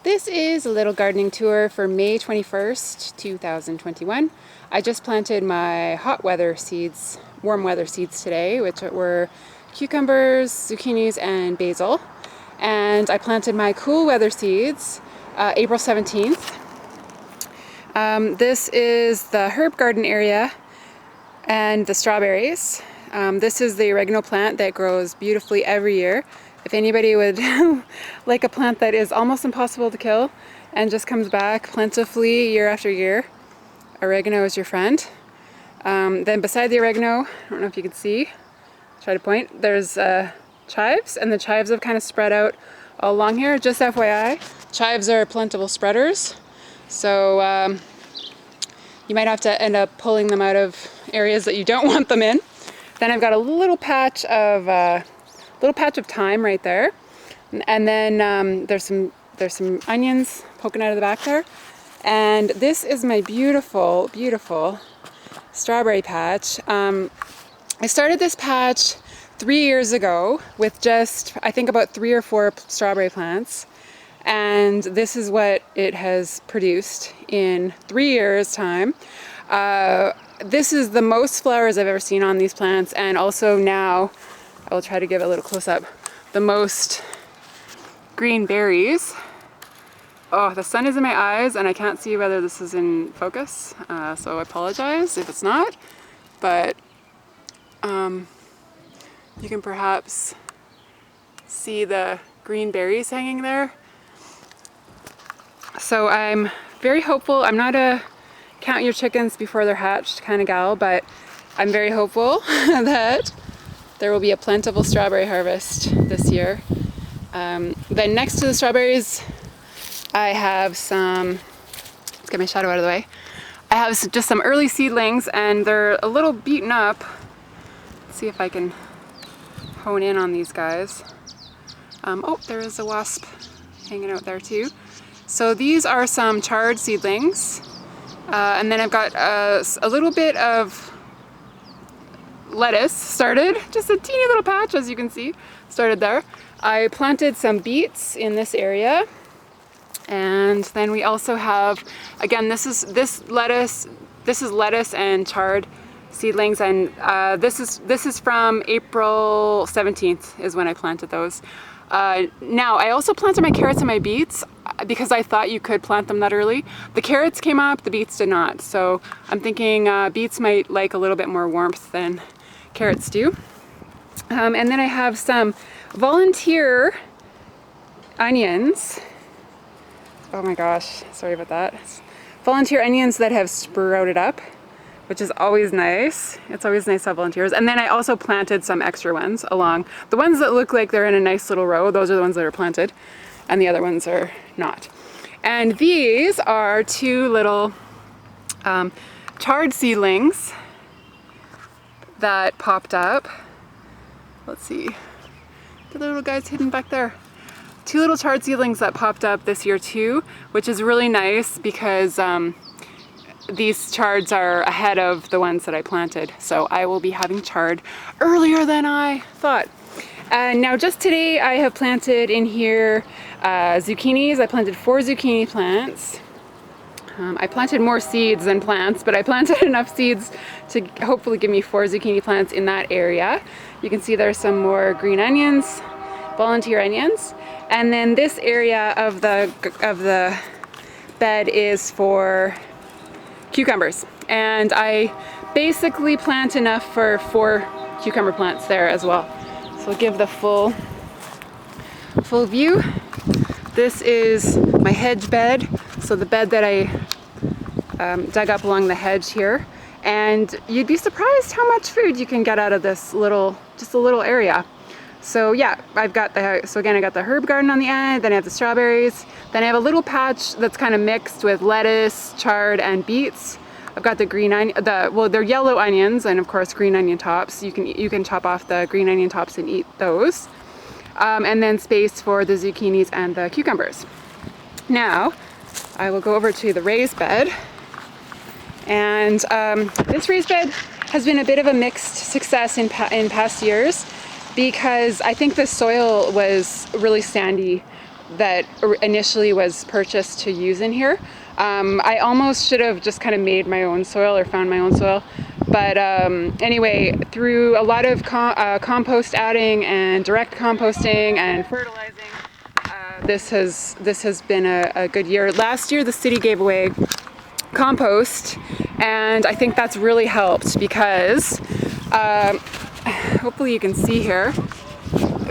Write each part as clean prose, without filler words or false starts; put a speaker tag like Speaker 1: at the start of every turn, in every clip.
Speaker 1: This is a little gardening tour for May 21st, 2021. I just planted my hot weather seeds, warm weather seeds today, which were cucumbers, zucchinis, and basil. And I planted my cool weather seeds April 17th. This is the herb garden area and the strawberries. This is the oregano plant that grows beautifully every year. If anybody would like a plant that is almost impossible to kill and just comes back plentifully year after year, oregano is your friend. Then beside the oregano, I don't know if you can see, try to point, there's chives, and the chives have kind of spread out all along here. Just FYI, chives are plentiful spreaders, so you might have to end up pulling them out of areas that you don't want them in. Then I've got a little patch of thyme right there, and then there's some onions poking out of the back there, and this is my beautiful strawberry patch. I started this patch 3 years ago with just, I think, about 3 or 4 strawberry plants, and this is what it has produced in 3 years' time. This is the most flowers I've ever seen on these plants, and also now, I will try to give it a little close-up, the most green berries. Oh, the sun is in my eyes and I can't see whether this is in focus, so I apologize if it's not, but you can perhaps see the green berries hanging there. So I'm very hopeful. I'm not a count your chickens before they're hatched kind of gal, but I'm very hopeful that there will be a plentiful strawberry harvest this year. Then next to the strawberries, I have some, let's get my shadow out of the way. I have just some early seedlings, and they're a little beaten up. Let's see if I can hone in on these guys. Oh, there is a wasp hanging out there too. So these are some chard seedlings. And then I've got a little bit of lettuce started, just a teeny little patch, as you can see, started there. I planted some beets in this area, and then we also have, again, this is lettuce and chard seedlings, and this is from April 17th is when I planted those. Now I also planted my carrots and my beets because I thought you could plant them that early. The carrots came up, the beets did not, so I'm thinking beets might like a little bit more warmth than carrots do. And then I have some volunteer onions. Oh my gosh, sorry about that. Volunteer onions that have sprouted up, which is always nice. It's always nice to have volunteers. And then I also planted some extra ones along. The ones that look like they're in a nice little row, those are the ones that are planted, and the other ones are not. And these are 2 little chard seedlings that popped up. Let's see, the little guys hidden back there. 2 little chard seedlings that popped up this year too, which is really nice because these chards are ahead of the ones that I planted. So I will be having chard earlier than I thought. And now just today I have planted in here zucchinis. I planted 4 zucchini plants. I planted more seeds than plants, but I planted enough seeds to hopefully give me 4 zucchini plants in that area. You can see there's some more green onions, volunteer onions. And then this area of the bed is for cucumbers. And I basically plant enough for 4 cucumber plants there as well. So I'll give the full view. This is my hedge bed, so the bed that I dug up along the hedge here, and you'd be surprised how much food you can get out of this little, just a little area. So yeah, so again I got the herb garden on the end, then I have the strawberries, then I have a little patch that's kind of mixed with lettuce, chard, and beets. I've got the green onion, well, they're yellow onions, and of course green onion tops. You can chop off the green onion tops and eat those. And then space for the zucchinis and the cucumbers. Now, I will go over to the raised bed. And this raised bed has been a bit of a mixed success in past years because I think the soil was really sandy that initially was purchased to use in here. I almost should have just kind of made my own soil or found my own soil. But anyway, through a lot of compost adding and direct composting and fertilizing, this has been a good year. Last year, the city gave away compost, and I think that's really helped because hopefully you can see here.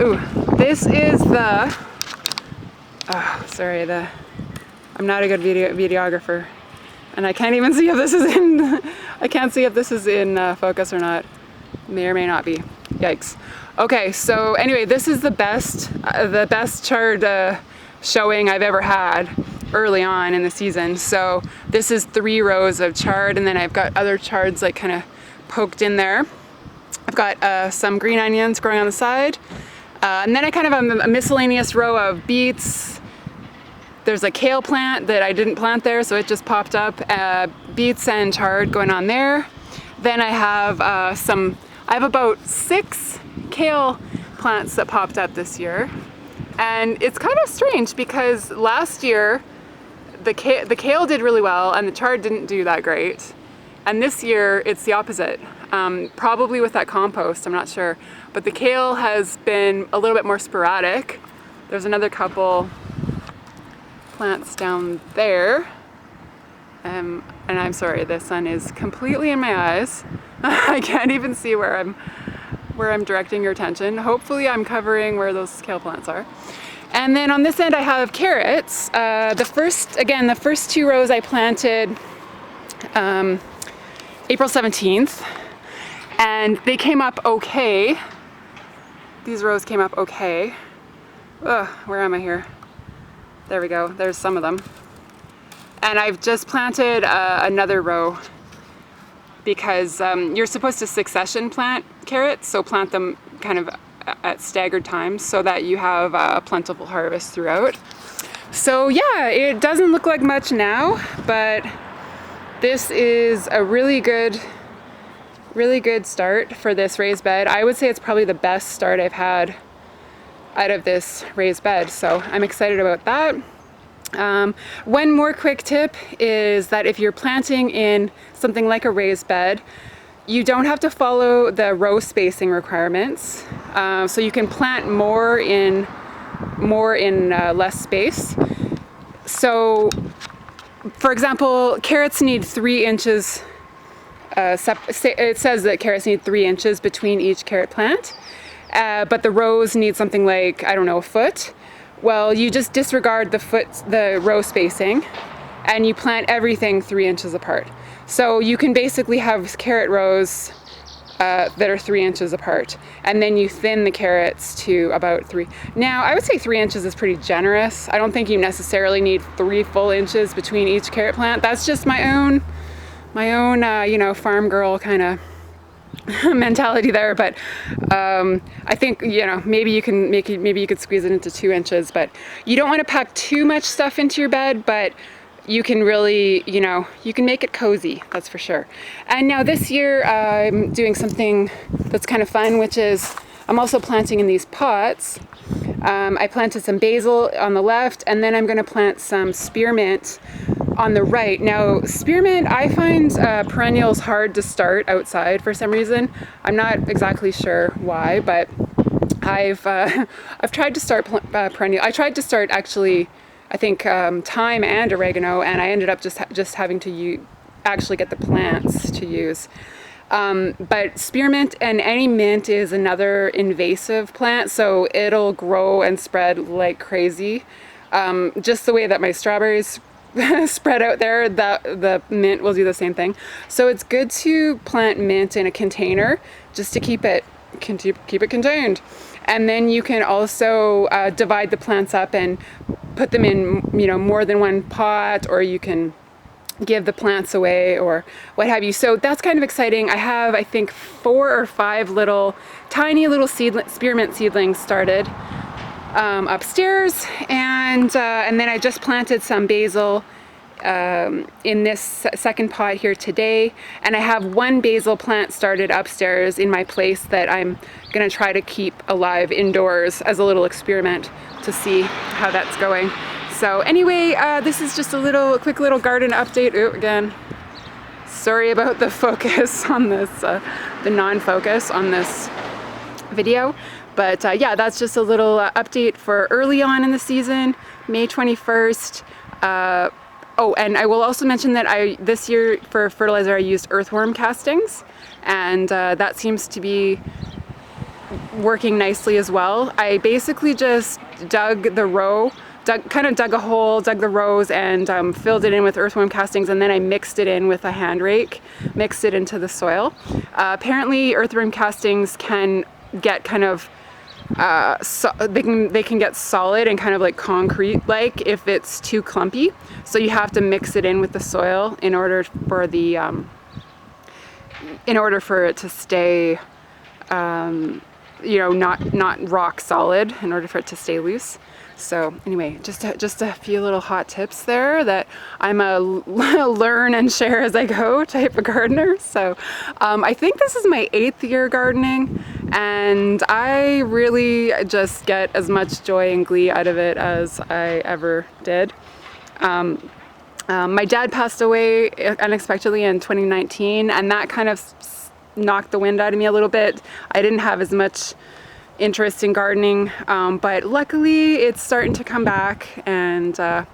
Speaker 1: Ooh, this is the. Oh, sorry, I'm not a good videographer, and I can't even see if this is in. I can't see if this is in focus or not. May or may not be. Yikes. Okay, so anyway, this is the best chard showing I've ever had early on in the season. So this is 3 rows of chard, and then I've got other chards like kind of poked in there. I've got some green onions growing on the side, and then I kind of have a miscellaneous row of beets. There's a kale plant that I didn't plant there, so it just popped up. Beets and chard going on there. Then I have I have about 6 kale plants that popped up this year. And it's kind of strange because last year the kale did really well and the chard didn't do that great. And this year it's the opposite. Probably with that compost, I'm not sure. But the kale has been a little bit more sporadic. There's another couple plants down there. And I'm sorry, the sun is completely in my eyes. I can't even see where I'm directing your attention. Hopefully I'm covering where those kale plants are. And then on this end I have carrots. The first 2 rows I planted April 17th, and they came up okay. These rows came up okay. Ugh, where am I here? There we go, there's some of them. And I've just planted another row because you're supposed to succession plant carrots, so plant them kind of at staggered times so that you have a plentiful harvest throughout. So yeah, it doesn't look like much now, but this is a really good start for this raised bed. I would say it's probably the best start I've had out of this raised bed, so I'm excited about that. One more quick tip is that if you're planting in something like a raised bed, you don't have to follow the row spacing requirements. So you can plant more in less space. So, for example, carrots need 3 inches. It says that carrots need 3 inches between each carrot plant, but the rows need something like, I don't know, a foot. Well, you just disregard the row spacing, and you plant everything 3 inches apart. So you can basically have carrot rows that are 3 inches apart, and then you thin the carrots to about 3. Now, I would say 3 inches is pretty generous. I don't think you necessarily need 3 full inches between each carrot plant. That's just my own farm girl kind of mentality there, but I think maybe you could squeeze it into 2 inches, but you don't want to pack too much stuff into your bed, but you can really you can make it cozy, that's for sure. And now this year I'm doing something that's kind of fun, which is I'm also planting in these pots. I planted some basil on the left, and then I'm going to plant some spearmint on the right. Now, spearmint, I find perennials hard to start outside for some reason. I'm not exactly sure why, but I've tried to start perennial. I tried to start actually, I think thyme and oregano, and I ended up just having to actually get the plants to use. But spearmint and any mint is another invasive plant, so it'll grow and spread like crazy. Just the way that my strawberries spread out there, the mint will do the same thing. So it's good to plant mint in a container just to keep it contained. And then you can also divide the plants up and put them in more than one pot, or you can give the plants away or what have you. So that's kind of exciting. I have, I think, 4 or 5 tiny little spearmint seedlings started upstairs, and then I just planted some basil in this second pot here today, and I have one basil plant started upstairs in my place that I'm gonna try to keep alive indoors as a little experiment to see how that's going. So anyway, this is just a quick little garden update. Oh, again, sorry about the focus on this, the non-focus on this video. But yeah, that's just a little update for early on in the season, May 21st. Oh, and I will also mention that this year for fertilizer I used earthworm castings, and that seems to be working nicely as well. I basically just dug a hole, dug the rows, and filled it in with earthworm castings, and then I mixed it in with a hand rake, mixed it into the soil. Apparently earthworm castings can get kind of they can get solid and kind of like concrete like if it's too clumpy, so you have to mix it in with the soil in order for the in order for it to stay you know, not rock solid, in order for it to stay loose. So anyway, just a few little hot tips there that I'm a learn and share as I go type of gardener. So I think this is my 8th year gardening, and I really just get as much joy and glee out of it as I ever did. My dad passed away unexpectedly in 2019, and that kind of knocked the wind out of me a little bit. I didn't have as much interest in gardening, but luckily it's starting to come back, and I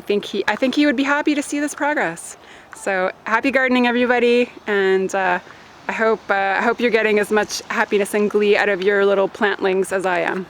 Speaker 1: think he would be happy to see this progress. So happy gardening, everybody, and I hope you're getting as much happiness and glee out of your little plantlings as I am.